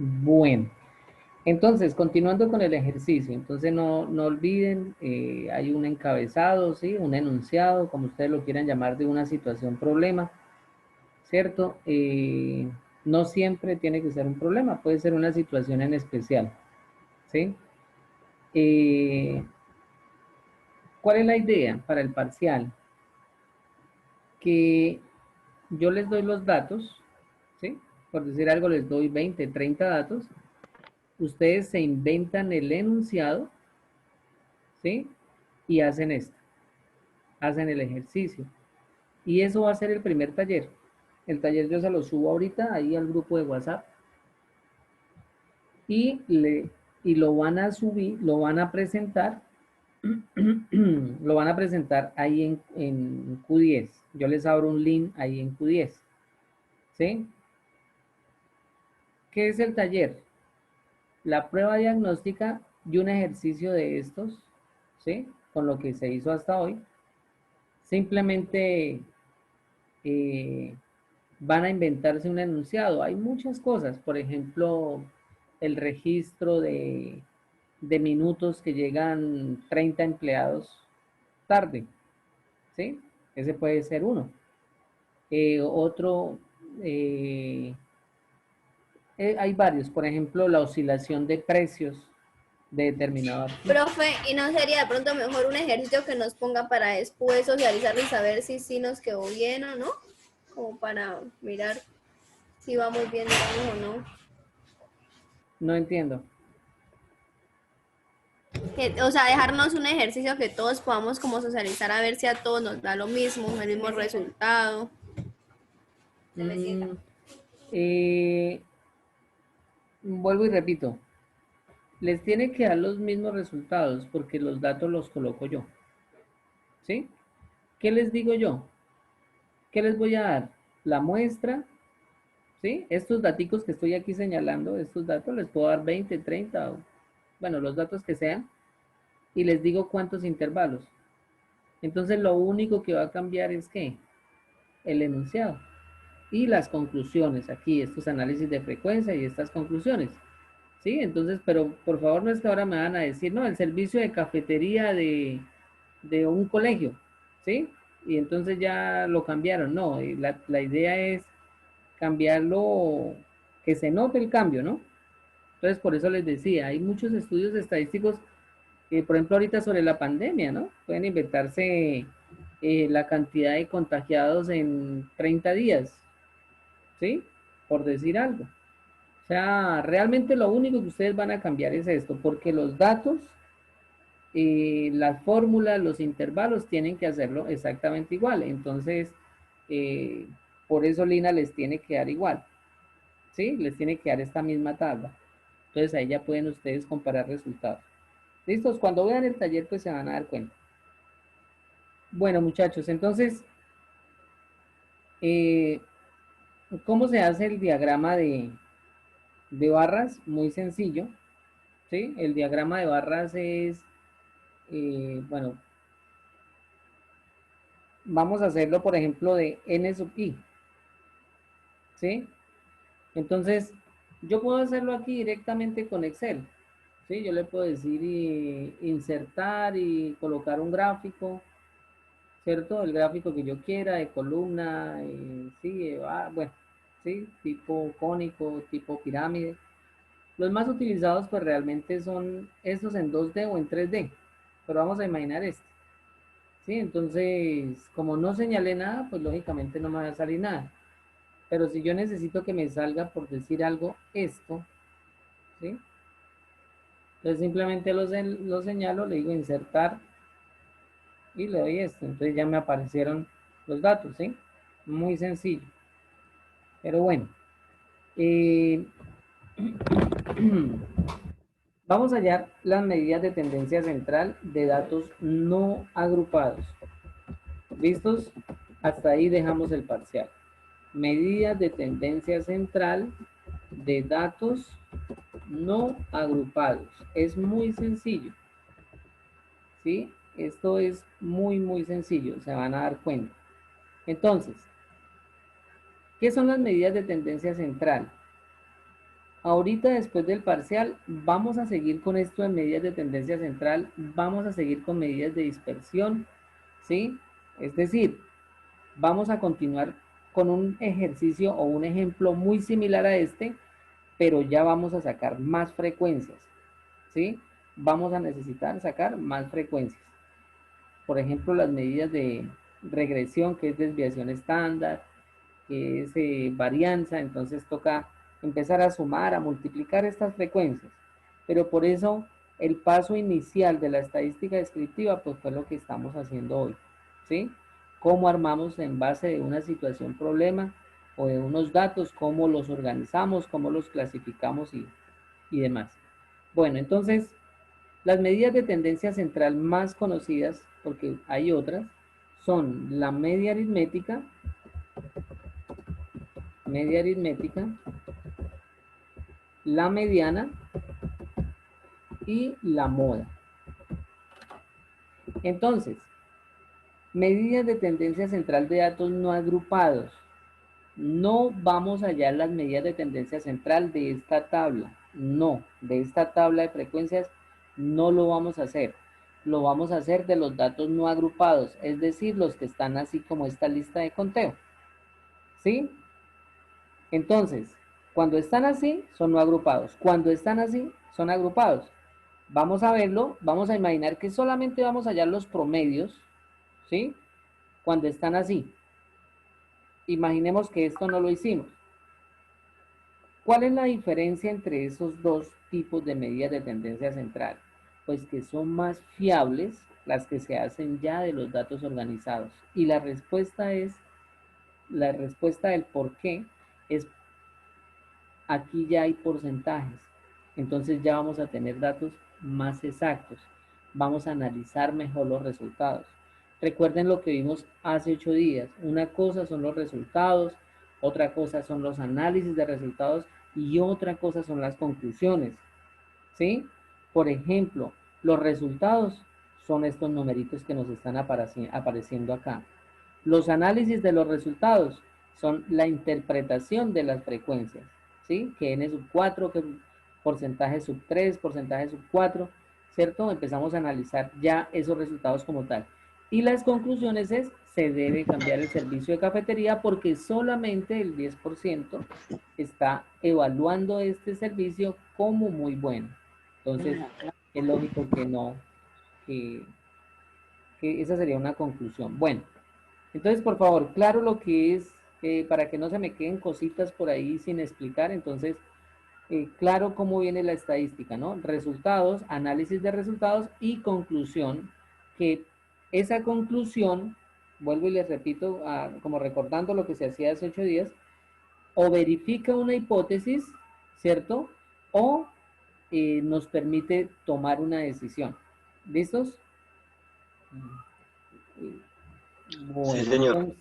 Bueno, entonces, continuando con el ejercicio, entonces no olviden, hay un encabezado, ¿sí? Un enunciado, como ustedes lo quieran llamar, de una situación problema, ¿cierto? No siempre tiene que ser un problema, puede ser una situación en especial, ¿sí? Eh, ¿Cuál es la idea para el parcial? Que yo les doy los datos, ¿sí? Por decir algo, les doy 20, 30 datos, ustedes se inventan el enunciado, ¿sí? Y hacen esto, hacen el ejercicio. Y eso va a ser el primer taller. El taller yo se lo subo ahorita ahí al grupo de WhatsApp y, y lo van a subir, lo van a presentar, lo van a presentar ahí en Q10. Yo les abro un link ahí en Q10. ¿Sí? ¿Qué es el taller? La prueba diagnóstica y un ejercicio de estos, ¿sí? Con lo que se hizo hasta hoy. Simplemente eh, van a inventarse un enunciado. Hay muchas cosas, por ejemplo, el registro de minutos que llegan 30 empleados tarde, ¿sí? Ese puede ser uno. Otro, eh, hay varios, por ejemplo, la oscilación de precios de determinado artículo. Profe, ¿y no sería de pronto mejor un ejercicio que nos ponga para después socializarlo y saber si sí nos quedó bien o no? Como para mirar si vamos bien, digamos, o no. No entiendo. O sea, dejarnos un ejercicio que todos podamos como socializar a ver si a todos nos da lo mismo, el mismo resultado. Mm, eh, vuelvo y repito, les tiene que dar los mismos resultados porque los datos los coloco yo. ¿Sí? ¿Qué les digo yo? ¿Qué les voy a dar? La muestra, ¿sí? Estos daticos que estoy aquí señalando, estos datos, les puedo dar 20, 30, bueno, los datos que sean, y les digo cuántos intervalos. Entonces lo único que va a cambiar es que el enunciado y las conclusiones aquí, estos análisis de frecuencia y estas conclusiones. ¿Sí? Entonces, pero por favor no es que ahora me van a decir, no, el servicio de cafetería de un colegio, ¿sí? Y entonces ya lo cambiaron. No, la idea es cambiarlo, que se note el cambio, ¿no? Entonces, por eso les decía, hay muchos estudios estadísticos, por ejemplo, ahorita sobre la pandemia, ¿no? Pueden inventarse la cantidad de contagiados en 30 días, ¿sí? Por decir algo. O sea, realmente lo único que ustedes van a cambiar es esto, porque los datos, las fórmulas, los intervalos tienen que hacerlo exactamente igual. Entonces, eh, por eso Lina les tiene que dar igual, ¿sí? Les tiene que dar esta misma tabla. Entonces ahí ya pueden ustedes comparar resultados. ¿Listos? Cuando vean el taller, pues se van a dar cuenta. Bueno, muchachos, entonces, eh, ¿cómo se hace el diagrama de barras? Muy sencillo, ¿sí? El diagrama de barras es, bueno, vamos a hacerlo, por ejemplo, de n sub i, ¿sí? Entonces, yo puedo hacerlo aquí directamente con Excel, ¿sí? Yo le puedo decir insertar y colocar un gráfico, ¿cierto? El gráfico que yo quiera, de columna, sí, bueno, sí, tipo cónico, tipo pirámide. Los más utilizados pues realmente son estos en 2D o en 3D, pero vamos a imaginar este. Sí, entonces, como no señalé nada, pues lógicamente no me va a salir nada. Pero si yo necesito que me salga, por decir algo, esto, ¿sí? Entonces simplemente lo señalo, le digo insertar y le doy esto. Entonces ya me aparecieron los datos, ¿sí? Muy sencillo. Pero bueno, eh, vamos a hallar las medidas de tendencia central de datos no agrupados. ¿Listos? Hasta ahí dejamos el parcial. Medidas de tendencia central de datos no agrupados. Es muy sencillo, ¿sí? Esto es muy sencillo, se van a dar cuenta. Entonces, ¿qué son las medidas de tendencia central? Ahorita después del parcial vamos a seguir con esto de medidas de tendencia central, vamos a seguir con medidas de dispersión, ¿sí? Es decir, vamos a continuar con un ejercicio o un ejemplo muy similar a este, pero ya vamos a sacar más frecuencias, ¿sí? Vamos a necesitar sacar más frecuencias. Por ejemplo, las medidas de regresión, que es desviación estándar, que es varianza, entonces toca empezar a sumar, a multiplicar estas frecuencias. Pero por eso el paso inicial de la estadística descriptiva pues fue lo que estamos haciendo hoy, ¿sí? Cómo armamos en base de una situación problema o de unos datos, cómo los organizamos, cómo los clasificamos y demás. Bueno, entonces las medidas de tendencia central más conocidas, porque hay otras, son la media aritmética, la mediana y la moda. Entonces, medidas de tendencia central de datos no agrupados. No vamos allá en las medidas de tendencia central de esta tabla. No, de esta tabla de frecuencias no lo vamos a hacer. Lo vamos a hacer de los datos no agrupados, es decir, los que están así como esta lista de conteo. ¿Sí? Entonces, cuando están así, son no agrupados. Cuando están así, son agrupados. Vamos a verlo, vamos a imaginar que solamente vamos a hallar los promedios, ¿sí? Cuando están así. Imaginemos que esto no lo hicimos. ¿Cuál es la diferencia entre esos dos tipos de medidas de tendencia central? Pues que son más fiables las que se hacen ya de los datos organizados. Y la respuesta del por qué es aquí ya hay porcentajes. Entonces ya vamos a tener datos más exactos. Vamos a analizar mejor los resultados. Recuerden lo que vimos hace 8 días. Una cosa son los resultados, otra cosa son los análisis de resultados y otra cosa son las conclusiones. ¿Sí? Por ejemplo, los resultados son estos numeritos que nos están apareciendo acá. Los análisis de los resultados son la interpretación de las frecuencias, ¿sí? Que n sub 4, que porcentaje sub 3, porcentaje sub 4, ¿cierto? Empezamos a analizar ya esos resultados como tal. Y las conclusiones es, se debe cambiar el servicio de cafetería porque solamente el 10% está evaluando este servicio como muy bueno. Entonces, es lógico que no, que, que esa sería una conclusión. Bueno, entonces, por favor, claro lo que es, para que no se me queden cositas por ahí sin explicar, entonces, claro cómo viene la estadística, ¿no? Resultados, análisis de resultados y conclusión, que esa conclusión, vuelvo y les repito, como recordando lo que se hacía hace 8 días, o verifica una hipótesis, ¿cierto? O nos permite tomar una decisión. ¿Listos? Sí, Bueno, señor. entonces,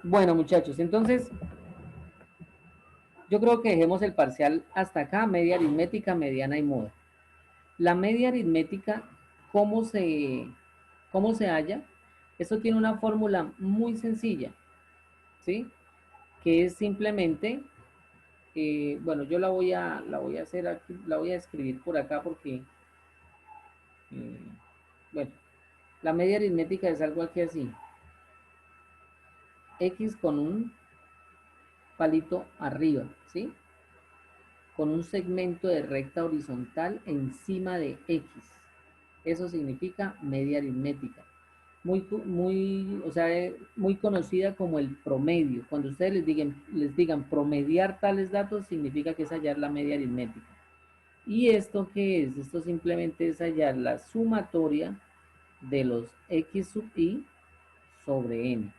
bueno, muchachos, entonces yo creo que dejemos el parcial hasta acá, media aritmética, mediana y moda. La media aritmética, ¿cómo cómo se halla? Esto tiene una fórmula muy sencilla, ¿sí? Que es simplemente, bueno, yo la voy a hacer aquí, la voy a escribir por acá porque, eh, bueno, la media aritmética es algo aquí así. X con un palito arriba, ¿sí? Con un segmento de recta horizontal encima de X. Eso significa media aritmética. O sea, muy conocida como el promedio. Cuando ustedes les digan promediar tales datos, significa que es hallar la media aritmética. ¿Y esto qué es? Esto simplemente es hallar la sumatoria de los X sub I sobre N.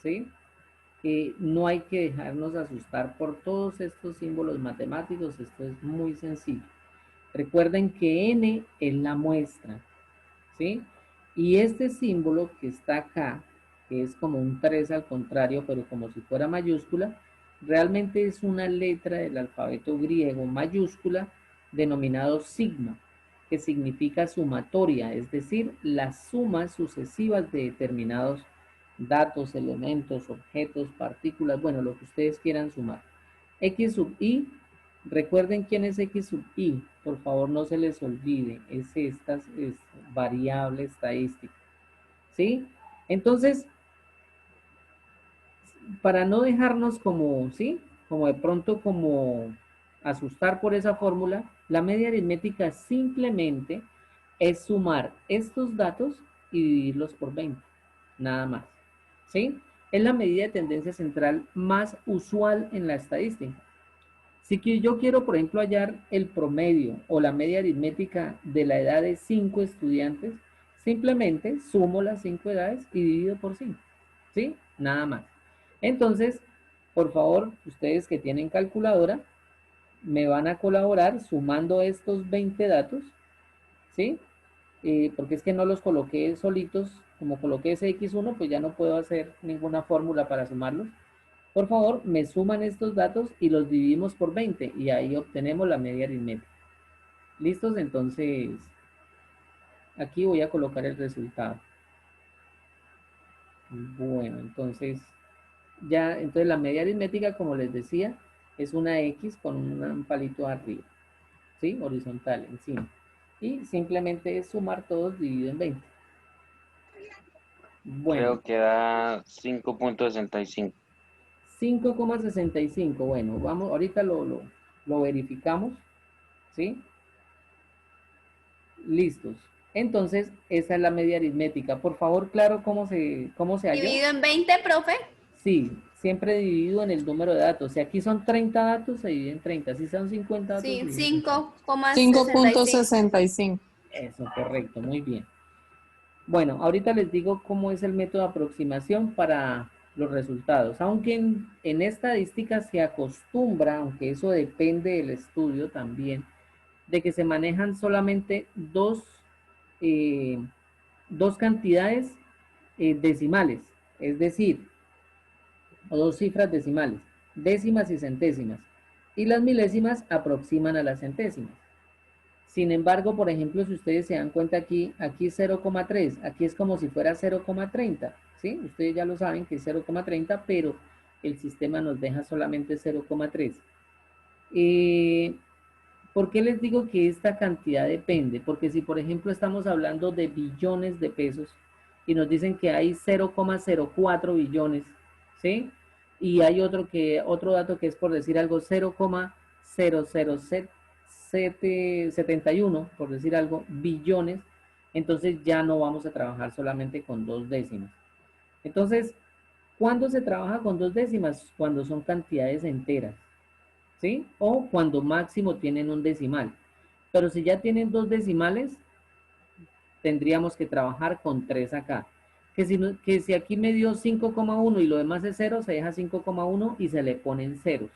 ¿Sí? No hay que dejarnos asustar por todos estos símbolos matemáticos, esto es muy sencillo. Recuerden que n es la muestra, ¿sí? Y este símbolo que está acá, que es como un 3 al contrario, pero como si fuera mayúscula, realmente es una letra del alfabeto griego mayúscula denominado sigma. que significa sumatoria, es decir, las sumas sucesivas de determinados datos, elementos, objetos, partículas, bueno, lo que ustedes quieran sumar. X sub i, recuerden quién es X sub i, por favor no se les olvide, es esta variable estadística, ¿sí? Entonces, para no dejarnos como, ¿sí? Como de pronto como asustar por esa fórmula, la media aritmética simplemente es sumar estos datos y dividirlos por 20, nada más, ¿sí? Es la medida de tendencia central más usual en la estadística. Si yo quiero, por ejemplo, hallar el promedio o la media aritmética de la edad de 5 estudiantes, simplemente sumo las 5 edades y divido por 5, ¿sí? Nada más. Entonces, por favor, ustedes que tienen calculadora, me van a colaborar sumando estos 20 datos, ¿sí? Porque es que no los coloqué solitos, como coloqué ese X1, pues ya no puedo hacer ninguna fórmula para sumarlos. Por favor, me suman estos datos y los dividimos por 20 y ahí obtenemos la media aritmética. ¿Listos? Entonces, aquí voy a colocar el resultado. Bueno, entonces, entonces la media aritmética, como les decía, es una X con un palito arriba, ¿sí? Horizontal, encima. Y simplemente es sumar todos dividido en 20. Bueno, Creo que da 5.65. 5,65. Bueno, vamos, ahorita lo verificamos, ¿sí? Listos. Entonces, esa es la media aritmética. Por favor, claro, ¿cómo se halló? Dividido en 20, profe. Sí, siempre dividido en el número de datos. Si aquí son 30 datos, se divide en 30. Si son 50 datos, se Sí, divide en 50. 5,65. 5.65. Eso, correcto, muy bien. Bueno, ahorita les digo cómo es el método de aproximación para los resultados. Aunque en estadística se acostumbra, aunque eso depende del estudio también, de que se manejan solamente eh, dos cantidades decimales, es decir, o dos cifras decimales, décimas y centésimas, y las milésimas aproximan a las centésimas. Sin embargo, por ejemplo, si ustedes se dan cuenta aquí 0,3, aquí es como si fuera 0,30, ¿sí? Ustedes ya lo saben que es 0,30, pero el sistema nos deja solamente 0,3. ¿Por qué les digo que esta cantidad depende? Porque si, por ejemplo, estamos hablando de billones de pesos y nos dicen que hay 0,04 billones, ¿sí? Y hay otro dato que es, por decir algo, 0,00771, por decir algo, billones, entonces ya no vamos a trabajar solamente con dos décimas. Entonces, ¿cuándo se trabaja con dos décimas? Cuando son cantidades enteras, ¿sí? O cuando máximo tienen un decimal. Pero si ya tienen dos decimales, tendríamos que trabajar con 3 acá. Que si aquí me dio 5,1 y lo demás es 0, se deja 5,1 y se le ponen ceros,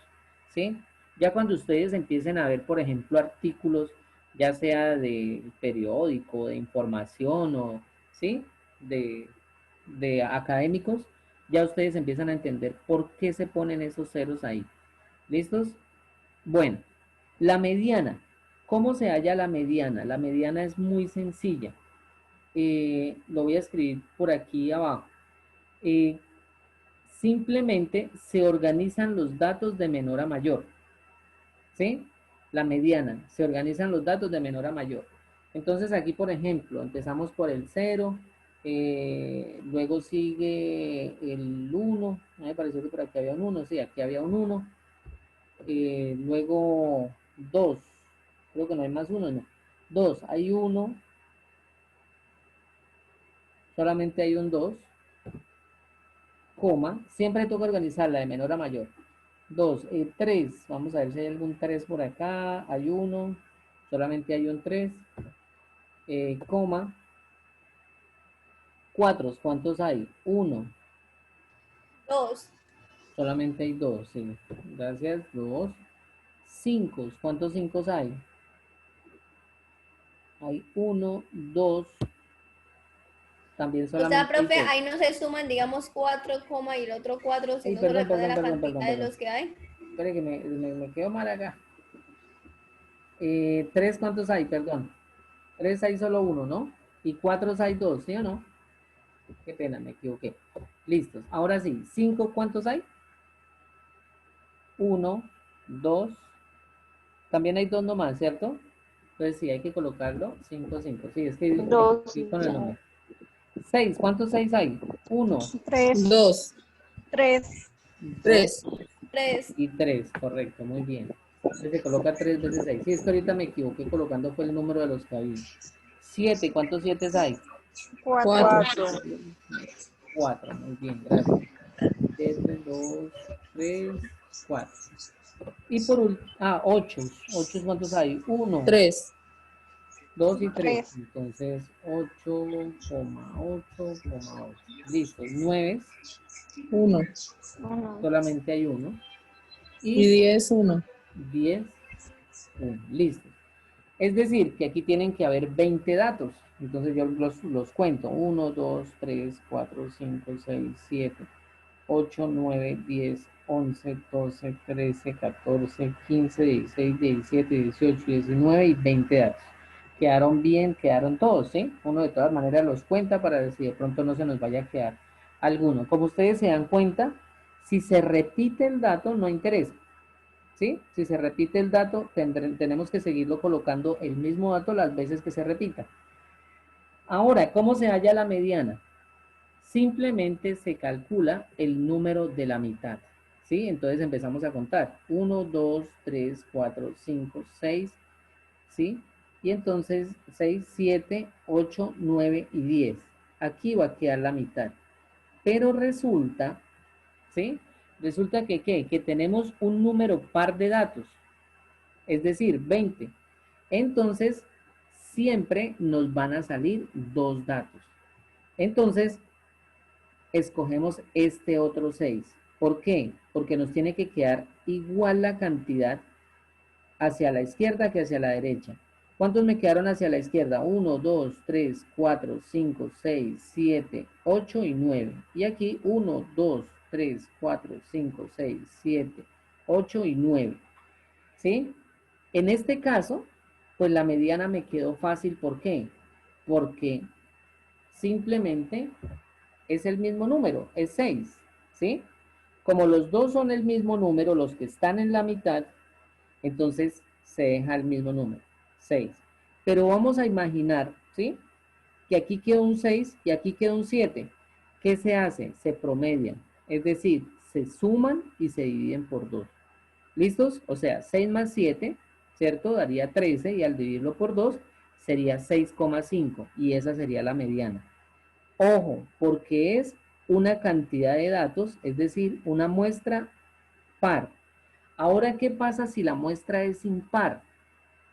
¿sí? Ya cuando ustedes empiecen a ver, por ejemplo, artículos, ya sea de periódico, de información o, ¿sí? De académicos, ya ustedes empiezan a entender por qué se ponen esos ceros ahí. ¿Listos? Bueno, la mediana. ¿Cómo se halla la mediana? La mediana es muy sencilla. Lo voy a escribir por aquí abajo. Eh, Simplemente se organizan los datos de menor a mayor. ¿Sí? La mediana. Se organizan los datos de menor a mayor. Entonces aquí, por ejemplo, empezamos por el 0, luego sigue el 1. Me pareció que por aquí había un 1. Sí, aquí había un 1. Luego 2, creo que no hay más uno, no. 2, hay uno, solamente hay un 2, coma, siempre toca organizarla de menor a mayor. 2, 3, vamos a ver si hay algún 3 por acá, hay uno, solamente hay un 3, coma, 4, ¿cuántos hay? 1, 2. solamente hay 2, sí, gracias, 2, 5, ¿cuántos 5 hay? Hay 1, 2, también O sea, solamente hay profe, 2. ahí no se suman, digamos, 4, y el otro 4, Ay, sino solo le perdón, pone perdón, la perdón, cantidad perdón, de perdón. los que hay. Espere que me quedo mal acá. 3, ¿cuántos hay? Perdón. 3 hay solo uno, ¿no? Y 4 hay dos, ¿sí o no? Qué pena, me equivoqué. Listos. Ahora sí, 5, ¿cuántos hay? Uno, 2. También hay dos nomás, ¿cierto? Entonces sí, hay que colocarlo. 5, 5. Sí, es que me Dos equivoqué y con el ya. número. 6, ¿cuántos 6 hay? Uno, Tres. Dos, Tres. 2 tres. 3. y 3. Correcto, muy bien. Entonces se coloca 3 veces 6. Sí, es que ahorita me equivoqué colocando fue el número de los que había. 7, ¿cuántos 7 hay? Cuatro. Cuatro. 4, muy bien, gracias. 7, 2, 3, 4. Y por último, 8. 8, ¿cuántos hay? Uno, Tres. 2 y 3. Tres. Entonces, 8,8,8. Listo. 9, Uno. Uno. solamente hay uno. Y Y 10, uno. 10, 1. Listo. Es decir, que aquí tienen que haber 20 datos. Entonces yo los cuento. 1, 2, 3, 4, 5, 6, 7, 8, 9, 10, 11, 12, 13, 14, 15, 16, 17, 18, 19 y 20 datos. Quedaron bien, quedaron todos, ¿sí? Uno de todas maneras los cuenta para ver si de pronto no se nos vaya a quedar alguno. Como ustedes se dan cuenta, si se repite el dato, no interesa, ¿sí? Si se repite el dato, tenemos que seguirlo colocando el mismo dato las veces que se repita. Ahora, ¿cómo se halla la mediana? Simplemente se calcula el número de la mitad, ¿sí? Entonces empezamos a contar. 1, 2, 3, 4, 5, 6, ¿sí? Y entonces 6, 7, 8, 9 y 10. Aquí va a quedar la mitad. Pero resulta, ¿sí? Resulta que, ¿qué? Que tenemos un número par de datos, es decir, 20. Entonces, siempre nos van a salir dos datos. Entonces, escogemos este otro 6. ¿Por qué? Porque nos tiene que quedar igual la cantidad hacia la izquierda que hacia la derecha. ¿Cuántos me quedaron hacia la izquierda? 1, 2, 3, 4, 5, 6, 7, 8 y 9. Y aquí 1, 2, 3, 4, 5, 6, 7, 8 y 9. ¿Sí? En este caso, pues la mediana me quedó fácil. ¿Por qué? Porque simplemente es el mismo número, es 6, ¿sí? Como los dos son el mismo número, los que están en la mitad, entonces se deja el mismo número, 6. Pero vamos a imaginar, ¿sí? Que aquí quedó un 6 y aquí quedó un 7. ¿Qué se hace? Se promedian, es decir, se suman y se dividen por 2. ¿Listos? O sea, 6 más 7, ¿cierto? Daría 13 y al dividirlo por 2 sería 6,5 y esa sería la mediana. Ojo, porque es una cantidad de datos, es decir, una muestra par. Ahora, ¿qué pasa si la muestra es impar?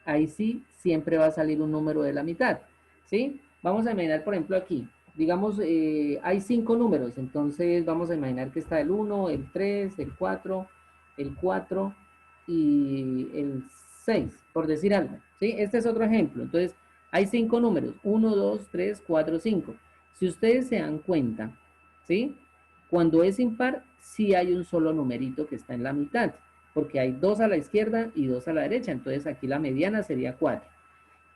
Ahí sí, siempre va a salir un número de la mitad, ¿sí? Vamos a imaginar, por ejemplo, aquí, digamos, hay 5 números, entonces vamos a imaginar que está el 1, el 3, el 4 y el 6, por decir algo, ¿sí? Este es otro ejemplo. Entonces, hay 5 números, 1, 2, 3, 4, 5. Si ustedes se dan cuenta, ¿sí? Cuando es impar, sí hay un solo numerito que está en la mitad, porque hay 2 a la izquierda y 2 a la derecha, entonces aquí la mediana sería 4.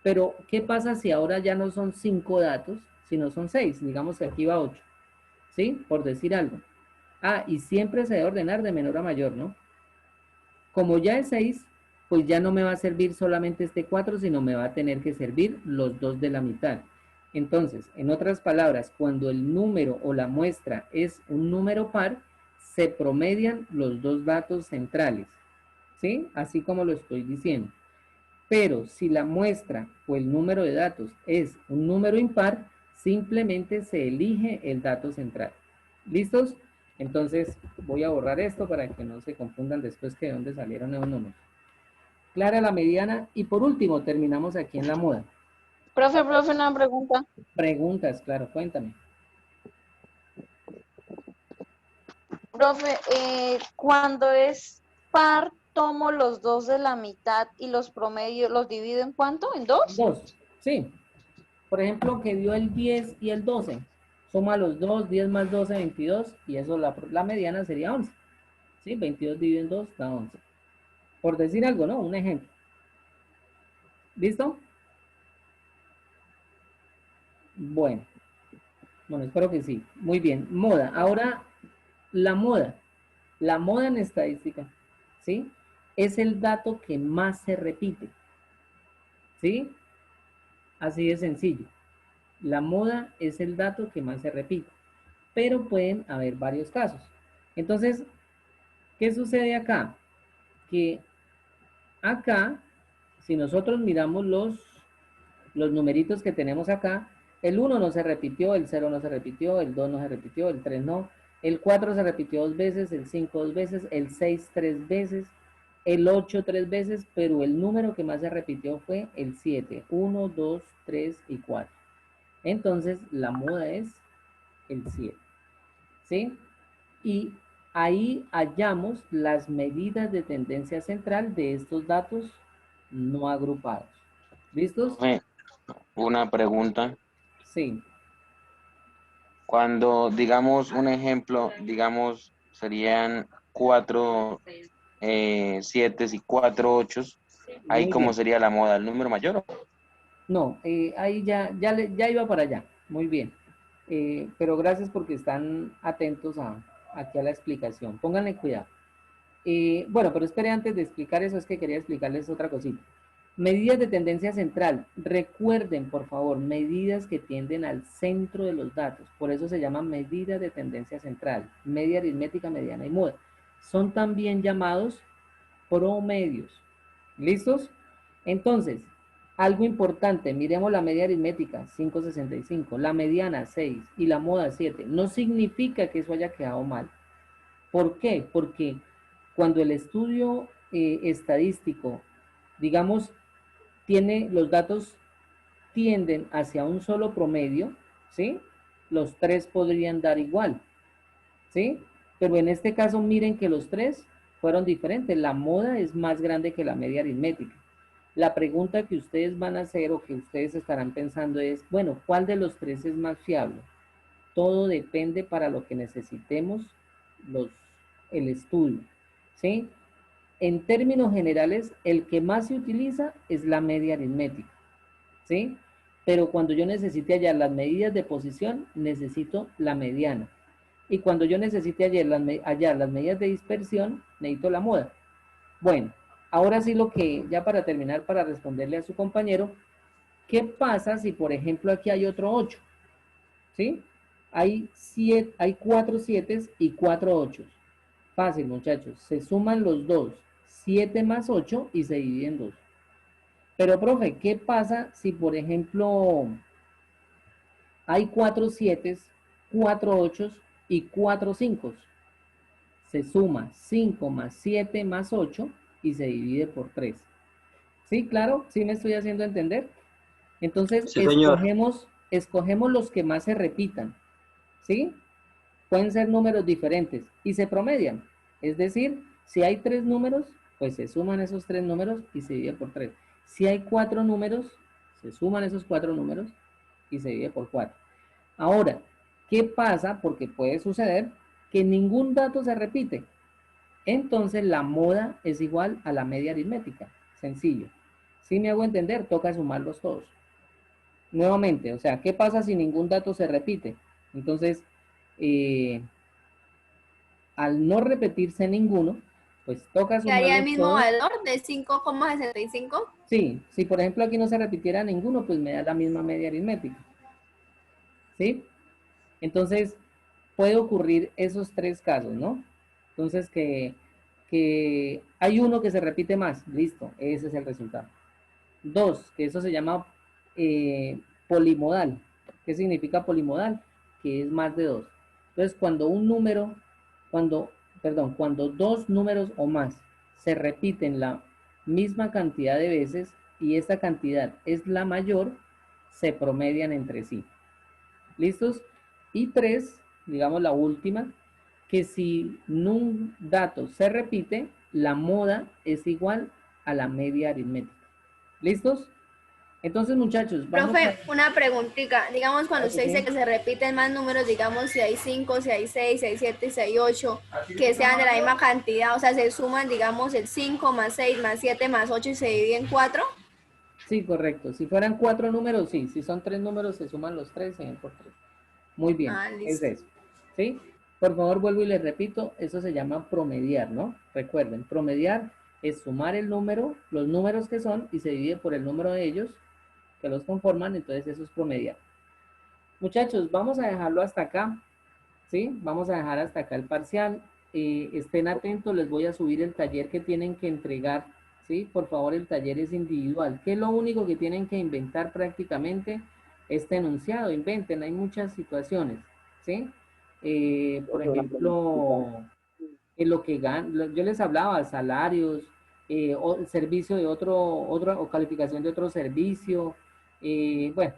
Pero, ¿qué pasa si ahora ya no son 5 datos, sino son 6? Digamos que aquí va 8, ¿sí? Por decir algo. Y siempre se debe ordenar de menor a mayor, ¿no? Como ya es 6, pues ya no me va a servir solamente este 4, sino me va a tener que servir los dos de la mitad. Entonces, en otras palabras, cuando el número o la muestra es un número par, se promedian los dos datos centrales, ¿sí? Así como lo estoy diciendo. Pero si la muestra o el número de datos es un número impar, simplemente se elige el dato central. ¿Listos? Entonces voy a borrar esto para que no se confundan después que de dónde salieron esos números. Clara la mediana y por último terminamos aquí en la moda. Profe, una pregunta. Preguntas, claro, cuéntame. Profe, cuando es par, tomo los dos de la mitad y los promedios, ¿los divido en cuánto? ¿En dos? Dos, sí. Por ejemplo, que dio el 10 y el 12. Suma los dos, 10 más 12, 22 y eso la mediana sería 11. ¿Sí? 22 dividido en 2 da 11. Por decir algo, ¿no? Un ejemplo. ¿Listo? Bueno, bueno, espero que sí. Muy bien, moda. Ahora, la moda. La moda en estadística, ¿sí? Es el dato que más se repite, ¿sí? Así de sencillo. La moda es el dato que más se repite, pero pueden haber varios casos. Entonces, ¿qué sucede acá? Que acá, si nosotros miramos los numeritos que tenemos acá, el 1 no se repitió, el 0 no se repitió, el 2 no se repitió, el 3 no, el 4 se repitió 2 veces, el 5 2 veces, el 6 3 veces, el 8 3 veces, pero el número que más se repitió fue el 7, 1, 2, 3 y 4. Entonces, la moda es el 7, ¿sí? Y ahí hallamos las medidas de tendencia central de estos datos no agrupados. ¿Listos? Profe, una pregunta. Sí. Cuando digamos un ejemplo, digamos, serían 4 7 y 4 8, ahí Muy cómo bien. sería la moda, el número mayor. No, ahí ya iba para allá. Muy bien. Pero gracias porque están atentos aquí a la explicación. Pónganle cuidado. Bueno, pero espere, antes de explicar eso, es que quería explicarles otra cosita. Medidas de tendencia central. Recuerden, por favor, medidas que tienden al centro de los datos. Por eso se llaman medidas de tendencia central. Media aritmética, mediana y moda. Son también llamados promedios. ¿Listos? Entonces, algo importante, miremos la media aritmética, 5,65, la mediana, 6 y la moda, 7. No significa que eso haya quedado mal. ¿Por qué? Porque cuando el estudio estadístico, digamos, tiene los datos tienden hacia un solo promedio, ¿sí? Los tres podrían dar igual, ¿sí? Pero en este caso miren que los tres fueron diferentes. La moda es más grande que la media aritmética. La pregunta que ustedes van a hacer o que ustedes estarán pensando es, bueno, ¿cuál de los tres es más fiable? Todo depende para lo que necesitemos el estudio, ¿sí? En términos generales, el que más se utiliza es la media aritmética, ¿sí? Pero cuando yo necesite hallar las medidas de posición, necesito la mediana. Y cuando yo necesite hallar las medidas de dispersión, necesito la moda. Bueno, ahora sí ya para terminar, para responderle a su compañero, ¿qué pasa si, por ejemplo, aquí hay otro 8? ¿Sí? Hay 4 7 y 4 8. Fácil, muchachos. Se suman los dos. 7 más 8 y se dividen en 2. Pero, profe, ¿qué pasa si, por ejemplo, hay 4 7, 4 8 y 4 5? Se suma 5 más 7 más 8 y se divide por 3. ¿Sí? Claro, ¿sí me estoy haciendo entender? Entonces, Sí, señor. escogemos los que más se repitan. ¿Sí? Pueden ser números diferentes y se promedian. Es decir, si hay 3 números, pues se suman esos 3 números y se divide por 3. Si hay 4 números, se suman esos 4 números y se divide por 4. Ahora, ¿qué pasa? Porque puede suceder que ningún dato se repite. Entonces la moda es igual a la media aritmética. Sencillo. Si me hago entender, toca sumarlos todos. Nuevamente, o sea, ¿qué pasa si ningún dato se repite? Entonces, al no repetirse ninguno, pues toca ¿Quedaría el sumarlos mismo todos. valor de 5,65? Sí, si por ejemplo aquí no se repitiera ninguno, pues me da la misma media aritmética. ¿Sí? Entonces, puede ocurrir esos 3 casos, ¿no? Entonces, que hay uno que se repite más, listo, ese es el resultado. 2, que eso se llama polimodal. ¿Qué significa polimodal? Que es más de 2. Entonces, cuando 2 números o más se repiten la misma cantidad de veces y esta cantidad es la mayor, se promedian entre sí. ¿Listos? Y 3, digamos la última, que si un dato se repite, la moda es igual a la media aritmética. ¿Listos? Entonces, muchachos, vamos Profe, a... una preguntita. Digamos, cuando usted dice Sí. que se repiten más números, digamos, si hay 5, si hay 6, si hay 7, si hay 8, que sean de la misma cantidad, o sea, se suman, digamos, el 5 más 6 más 7 más 8 y se divide en 4. Sí, correcto. Si fueran 4 números, sí. Si son 3 números, se suman los 3 y ven por 3. Muy bien, Ah, es listo. eso. ¿Sí? Por favor, vuelvo y les repito, eso se llama promediar, ¿no? Recuerden, promediar es sumar el número, los números que son, y se divide por el número de ellos que los conforman, entonces eso es promediar. Muchachos, vamos a dejarlo hasta acá, ¿sí? Vamos a dejar hasta acá el parcial. Estén atentos, les voy a subir el taller que tienen que entregar, ¿sí? Por favor, el taller es individual. ¿Qué es lo único que tienen que inventar prácticamente? Este enunciado, inventen, hay muchas situaciones, ¿sí? Por Profe, una preguntita. ejemplo, en lo que ganan, yo les hablaba, salarios, o servicio de o calificación de otro servicio. Bueno,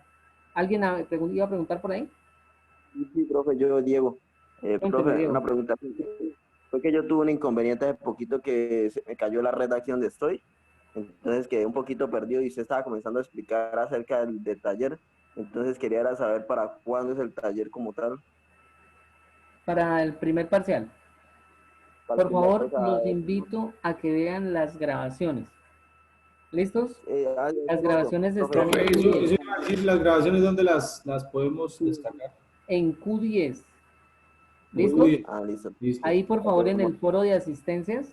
¿alguien iba a preguntar por ahí? Sí, sí, profe, yo, Diego. Cuénteme, Profe, una Diego. pregunta. Fue que yo tuve un inconveniente hace poquito que se me cayó la redacción donde estoy. Entonces quedé un poquito perdido y usted estaba comenzando a explicar acerca del taller. Entonces quería era saber para cuándo es el taller como tal. Para el primer parcial. Para el Por primer, favor, los invito a que vean las grabaciones. ¿Listos? Las grabaciones profe, están en Profe, eso Q10. iba a decir, las grabaciones donde las podemos descargar. En Q10. Muy ¿Listos? bien, listo. listo. Ahí, por favor, en el foro de asistencias,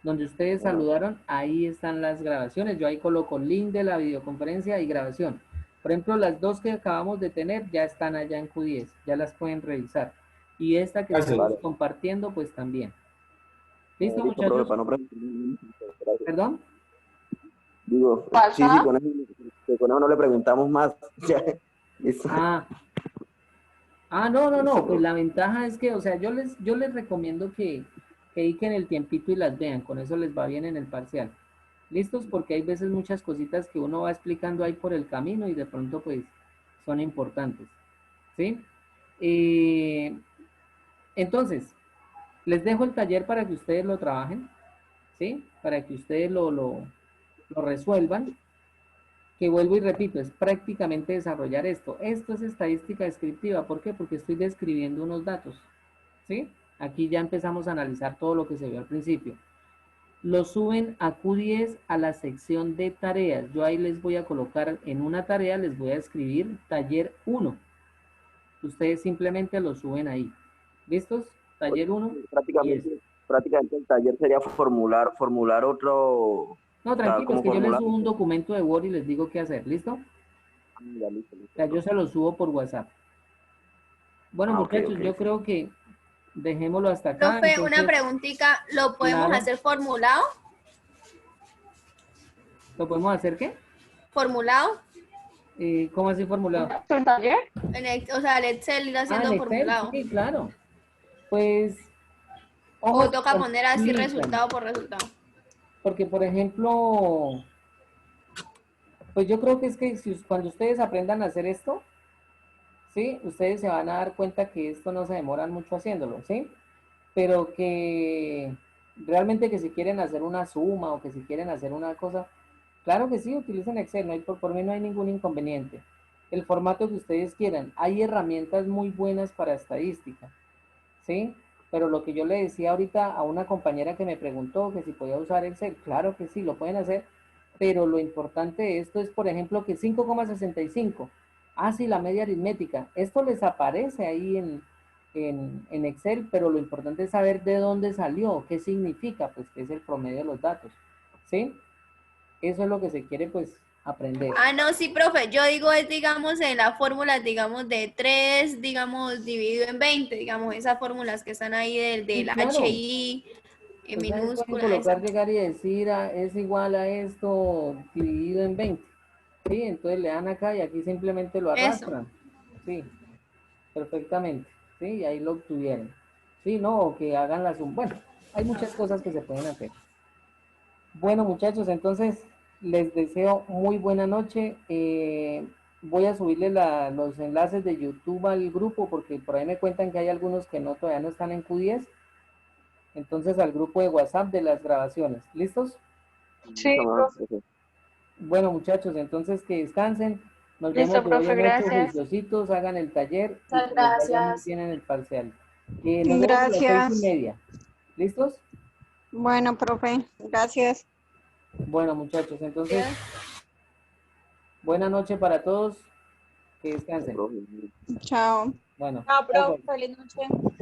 donde ustedes Bueno, saludaron, ahí están las grabaciones. Yo ahí coloco el link de la videoconferencia y grabación. Por ejemplo, las dos que acabamos de tener ya están allá en Q10, ya las pueden revisar. Y esta que Gracias. estamos vale. compartiendo, pues también. ¿Listo, Listo, profe, muchachos? para no preguntar. Gracias. ¿Perdón? Digo, sí, sí, WhatsApp. con eso no le preguntamos más. Ya, listo. Ah, no, no, Listo, no, pues profe. la ventaja es que, o sea, yo les recomiendo que dediquen el tiempito y las vean, con eso les va bien en el parcial. ¿Listos? Porque hay veces muchas cositas que uno va explicando ahí por el camino y de pronto pues son importantes, ¿sí? Eh, entonces, les dejo el taller para que ustedes lo trabajen, ¿sí? Para que ustedes lo resuelvan, que vuelvo y repito, es prácticamente desarrollar esto. Esto es estadística descriptiva, ¿por qué? Porque estoy describiendo unos datos, ¿sí? Aquí ya empezamos a analizar todo lo que se vio al principio. Lo suben a Q10 a la sección de tareas. Yo ahí les voy a colocar en una tarea, les voy a escribir taller 1. Ustedes simplemente lo suben ahí. ¿Listos? Taller 1 y Prácticamente, este. prácticamente el taller sería formular otro, o No, sea, tranquilos, como que yo les formular. subo un documento de Word y les digo qué hacer. ¿Listo? O Ya, listo, listo, sea, yo profe. se lo subo por WhatsApp. Bueno, Ah, ok, muchachos, ok, yo sí. creo que dejémoslo hasta acá. Profe, una Entonces, preguntita, ¿lo podemos claro, hacer formulado? ¿lo podemos hacer qué? ¿Formulado? ¿Cómo así formulado? ¿El taller? O sea, el Excel ir Ah, en haciendo Excel, formulado. sí, claro. Pues, O ojo, que toca poner así complican. resultado por resultado. Porque, por ejemplo, pues yo creo que es que cuando ustedes aprendan a hacer esto, ¿sí? Ustedes se van a dar cuenta que esto no se demoran mucho haciéndolo, ¿sí? Pero que realmente que si quieren hacer una suma o que si quieren hacer una cosa, claro que sí, utilicen Excel, no hay, por mí no hay ningún inconveniente. El formato que ustedes quieran. Hay herramientas muy buenas para estadística, ¿sí? Pero lo que yo le decía ahorita a una compañera que me preguntó que si podía usar Excel, claro que sí, lo pueden hacer, pero lo importante de esto es, por ejemplo, que 5,65, ah, sí, la media aritmética, esto les aparece ahí en Excel, pero lo importante es saber de dónde salió, qué significa, pues que es el promedio de los datos, ¿sí? Eso es lo que se quiere, pues, aprender. Ah, no, sí, profe. Yo digo es, digamos, en las fórmulas, digamos, de 3 digamos, dividido en 20 digamos, esas fórmulas que están ahí Sí, del claro. HI en Ustedes pueden minúscula, esa. colocar, llegar y decir, es igual a esto dividido en 20. Sí, entonces le dan acá y aquí simplemente lo Eso. arrastran. Sí, perfectamente. Sí, y ahí lo obtuvieron. Sí, no, o que hagan la suma. Bueno, hay muchas cosas que se pueden hacer. Bueno, muchachos, entonces les deseo muy buena noche. Voy a subirle los enlaces de YouTube al grupo porque por ahí me cuentan que hay algunos que no todavía no están en Q10. Entonces al grupo de WhatsApp de las grabaciones. ¿Listos? Sí, Listo, profe. profe. Bueno, muchachos, entonces que descansen. Nos Listo, vemos de hoy profe, en 8 gracias. juiciositos, hagan el taller y Muchas que les vaya muy gracias. bien en el parcial. Nos vemos a las seis y Gracias. media. ¿Listos? Bueno, profe, gracias. Bueno, muchachos, entonces Ya. Buena noche para todos. Que descansen. Profe. Chao. Bueno, Chao, chao, profe. pues. Feliz noche.